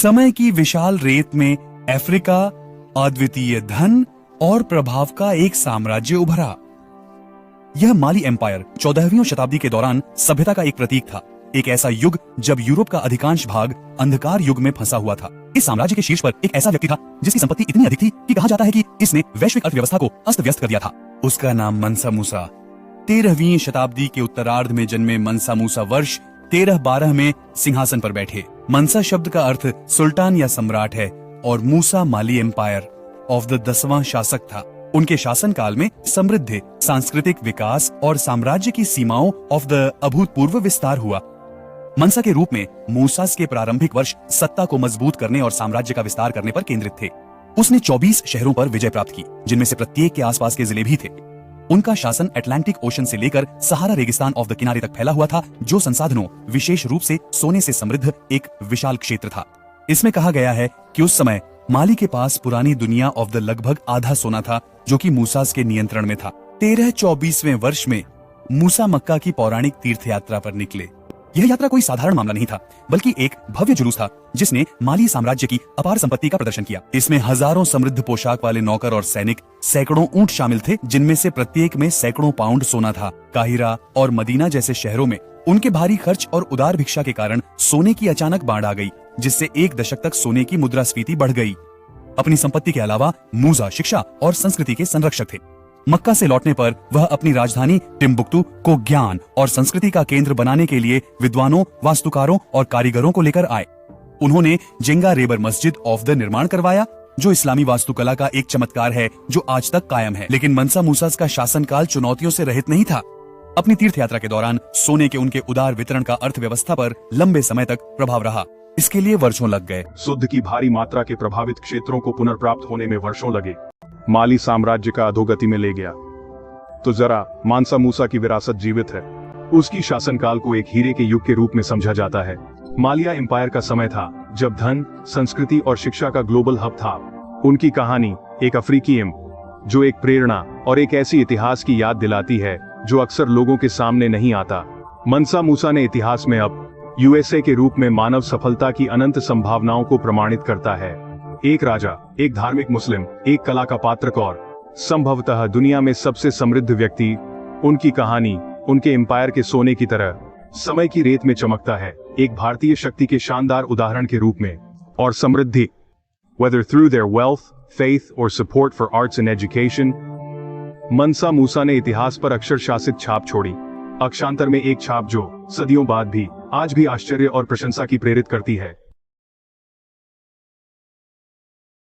समय की विशाल रेत में अफ्रीका अद्वितीय धन और प्रभाव का एक साम्राज्य उभरा। यह माली एम्पायर 14वीं शताब्दी के दौरान सभ्यता का एक प्रतीक था। एक ऐसा युग जब यूरोप का अधिकांश भाग अंधकार युग में फंसा हुआ था। इस साम्राज्य के शीर्ष पर एक ऐसा व्यक्ति था जिसकी संपत्ति इतनी अधिक थी कि कहा जाता है कि इसने वैश्विक अर्थव्यवस्था को अस्त व्यस्त कर दिया था। उसका नाम मनसा मूसा। 13वीं शताब्दी के उत्तरार्ध में जन्मे मनसा मूसा वर्ष 1312 में सिंहासन पर बैठे। मनसा शब्द का अर्थ सुल्तान या सम्राट है और मूसा माली एम्पायर ऑफ द 10वां शासक था। उनके शासनकाल में समृद्ध सांस्कृतिक विकास और साम्राज्य की सीमाओं ऑफ द अभूतपूर्व विस्तार हुआ। मनसा के रूप में मूसास के प्रारंभिक वर्ष सत्ता को मजबूत करने और साम्राज्य का विस्तार करने पर केंद्रित थे। उसने 24 शहरों पर विजय प्राप्त की, जिनमें से प्रत्येक के आसपास के जिले भी थे। उनका शासन अटलांटिक ओशन से लेकर सहारा रेगिस्तान ऑफ द किनारे तक फैला हुआ था, जो संसाधनों विशेष रूप से सोने से समृद्ध एक विशाल क्षेत्र था। इसमें कहा गया है कि उस समय माली के पास पुरानी दुनिया ऑफ द लगभग आधा सोना था, जो कि मूसास के नियंत्रण में था। 1324वें वर्ष में मूसा मक्का की पौराणिक तीर्थ यात्रा पर निकले। यह यात्रा कोई साधारण मामला नहीं था, बल्कि एक भव्य जुलूस था जिसने माली साम्राज्य की अपार संपत्ति का प्रदर्शन किया। इसमें हजारों समृद्ध पोशाक वाले नौकर और सैनिक, सैकड़ों ऊंट शामिल थे, जिनमें से प्रत्येक में सैकड़ों पाउंड सोना था। काहिरा और मदीना जैसे शहरों में उनके भारी खर्च और उदार भिक्षा के कारण सोने की अचानक बाढ़ आ गई, जिससे एक दशक तक सोने की मुद्रास्फीति बढ़ गई। अपनी संपत्ति के अलावा मूसा शिक्षा और संस्कृति के संरक्षक थे। मक्का से लौटने पर वह अपनी राजधानी टिम्बुक्तु को ज्ञान और संस्कृति का केंद्र बनाने के लिए विद्वानों, वास्तुकारों और कारीगरों को लेकर आए। उन्होंने जेंगा रेबर मस्जिद ऑफ द निर्माण करवाया, जो इस्लामी वास्तुकला का एक चमत्कार है जो आज तक कायम है। लेकिन मनसा मूसास का शासनकाल चुनौतियों से रहित नहीं था। अपनी तीर्थ यात्रा के दौरान सोने के उनके उदार वितरण का अर्थव्यवस्था पर लंबे समय तक प्रभाव रहा। इसके लिए वर्षों लग गए। शुद्ध की भारी मात्रा के प्रभावित क्षेत्रों को पुनर्प्राप्त होने में वर्षों लगे। माली साम्राज्य का अधोगति में ले गया। तो जरा मानसा मूसा की विरासत जीवित है। उसकी शासनकाल को एक हीरे के युग के रूप में समझा जाता है। मालिया एम्पायर का समय था जब धन, संस्कृति और शिक्षा का ग्लोबल हब था। उनकी कहानी एक अफ्रीकी जो एक प्रेरणा और एक ऐसी इतिहास की याद दिलाती है जो अक्सर लोगों के सामने नहीं आता। मनसा मूसा ने इतिहास में अब यूएसए के रूप में मानव सफलता की अनंत संभावनाओं को प्रमाणित करता है। एक राजा, एक धार्मिक मुस्लिम, एक कला का पात्रक और संभवतः दुनिया में सबसे समृद्ध व्यक्ति। उनकी कहानी उनके एम्पायर के सोने की तरह समय की रेत में चमकता है, एक भारतीय शक्ति के शानदार उदाहरण के रूप में। और समृद्धि, whether through their wealth, faith or support for arts and education, मनसा मूसा ने इतिहास पर अक्षर शासित छाप छोड़ी। अक्षांतर में एक छाप जो सदियों बाद भी आज भी आश्चर्य और प्रशंसा की प्रेरित करती है।